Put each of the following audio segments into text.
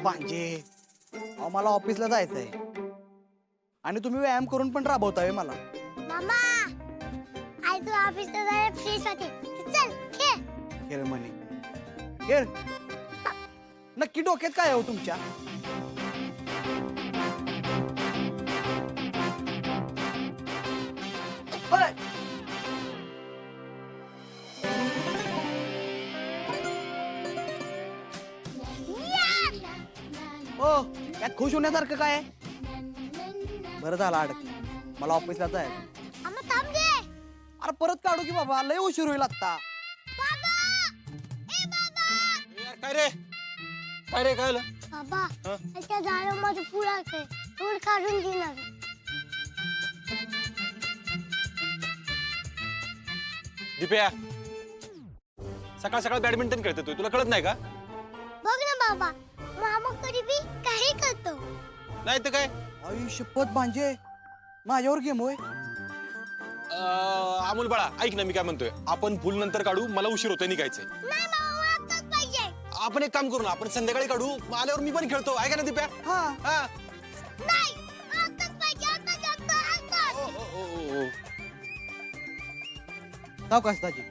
भांजे, अहो मला ऑफिसला जायचंय आणि तुम्ही व्यायाम करून पण राबवताय मला. मामा आई तू ऑफिसला जायला फ्रेश होते. चल खेळ. खेळ म्हणे खेळ. नक्की डोक्यात काय आहे हो तुमच्या? होय. ओ यात खुश होण्यासारखं काय आहे? बरं झालं अडकलं, मला ऑफिसला जायचं. मामा थांब दे. अरे परत काढू की बाबा, लय उशीर होईल आता. बाबा ए बाबा. काय रे काय रे काय बाबा त्या झाडामध्ये फुल आहे. फुल काढून घेणार. दिप्या सकाळ सकाळ बॅडमिंटन खेळतो तू, तुला कळत नाही का? बघ ना बाबा, मामा कधी बी काही करतो. नाही तर काय. आई शपथ भांजे, माझ्यावर गेम होय. अमोल बाळा ऐक ना, मी काय म्हणतोय, आपण फुल नंतर काढू, मला उशीर होतोय निघायचंय. नाही मामा मला आत्ताच पाहिजे. आपण एक काम करू ना, आपण संध्याकाळी काढू, आल्यावर मी पण खेळतो. ऐका ना दिप्या. हा हा नाही आत्ताच पाहिजे. आत्ताच. ओ, ओ, ओ, ओ. सावकाश दाजी.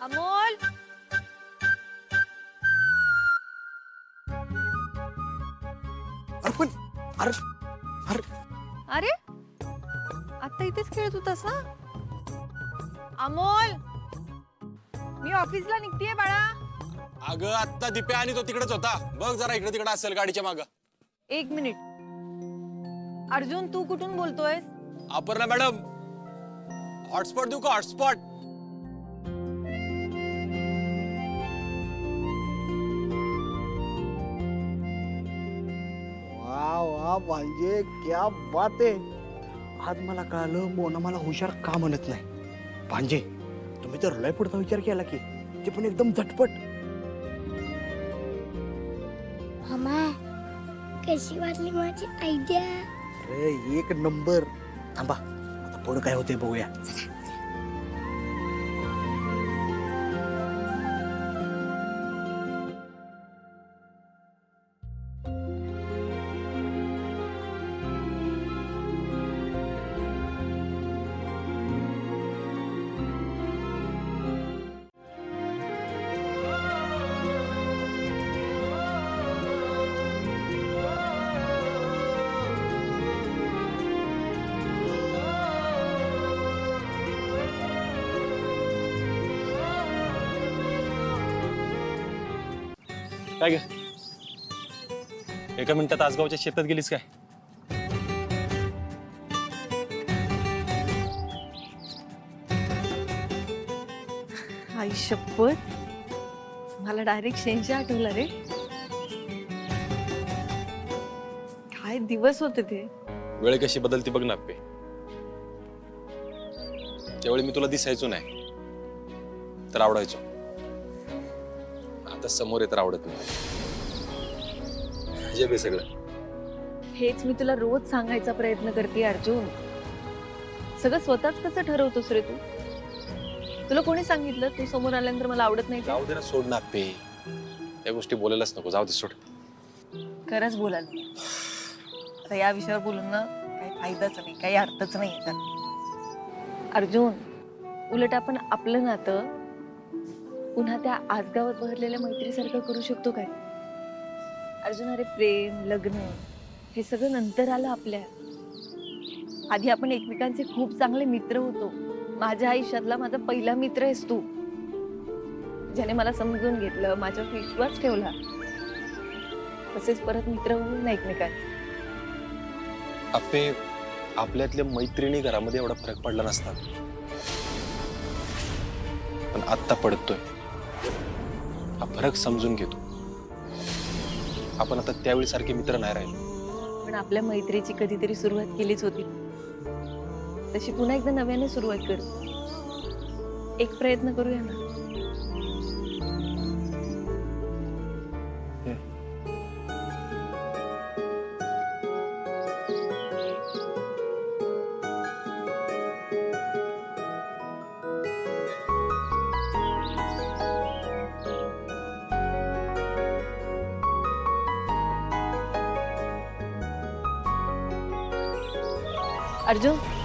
अमोल, अरे पण अरे अरे अरे आता इथेच खेळत होतास ना? अमोल, मी ऑफिसला निघतीये बाळा. अगं आत्ता दिप्या आणि तो तिकडेच होता. बघ जरा इकडे तिकडे असेल गाडीच्या माग. एक मिनिट. अर्जुन तू कुठून बोलतोयस? अपर्णा मॅडम, हॉटस्पॉट देऊ का? हॉटस्पॉट. वा वा भांजे, क्या बात आहे. आज मला कळालं मोना मला हुशार का म्हणत नाही. भांजे तुम्ही तर लय पुढचा विचार केला की, ते पण एकदम झटपट. मामा कशी वाटली माझी आयडिया? अरे एक नंबर. थांबा आता पुढं काय होते बघूया. काय ग, एका मिनिटात आसगावच्या शेतात गेलीस काय? आई शपथ, मला डायरेक्ट शेंजा आठवला रे. काय दिवस होते ते. वेळ कशी बदलती बघ ना अप्पे. त्यावेळी मी तुला दिसायचो नाही तर आवडायचो, आता समोर येत आवडत नाही. अजब आहे सगळं. हेच मी तुला रोज सांगायचा प्रयत्न करते अर्जुन. सगळं स्वतःच कसं ठरवतोस रे तू? तुला कोणी सांगितलं तू समोर आल्यानंतर मला आवडत नाही? जाऊ दे ना, सोड ना अप्पे. त्या गोष्टी बोलायलाच नको, जाऊ दे सोड. खरंच बोलाल. आता या विषयावर बोलून ना काही फायदाच नाही, काही अर्थच नाही याच्यात. अर्जुन, उलट आपण आपलं नातं पुन्हा त्या आजगावात बहरलेल्या मैत्रीसारखं करू शकतो काय? अर्जुन अरे प्रेम, लग्न हे सगळं नंतर आलं आपल्या. आधी आपण एकमेकांचे खूप चांगले मित्र होतो. माझ्या आयुष्यातला माझा पहिला मित्र आहेस तू, ज्याने मला समजून घेतलं, माझ्यावर विश्वास ठेवला. तसेच परत मित्र होऊ ना एकमेकांचे. अप्पे, आपल्यातल्या मैत्रिणी घरामध्ये एवढा फरक पडला नसता, पण आत्ता पडतोय. हा फरक समजून घेतो. आपण आता त्यावेळी सारखे मित्र नाही राहिले. पण आपल्या मैत्रीची कधीतरी सुरुवात केलीच होती. तशी पुन्हा एकदा नव्याने सुरुवात करू. एक प्रयत्न करूया ना. अर्जुन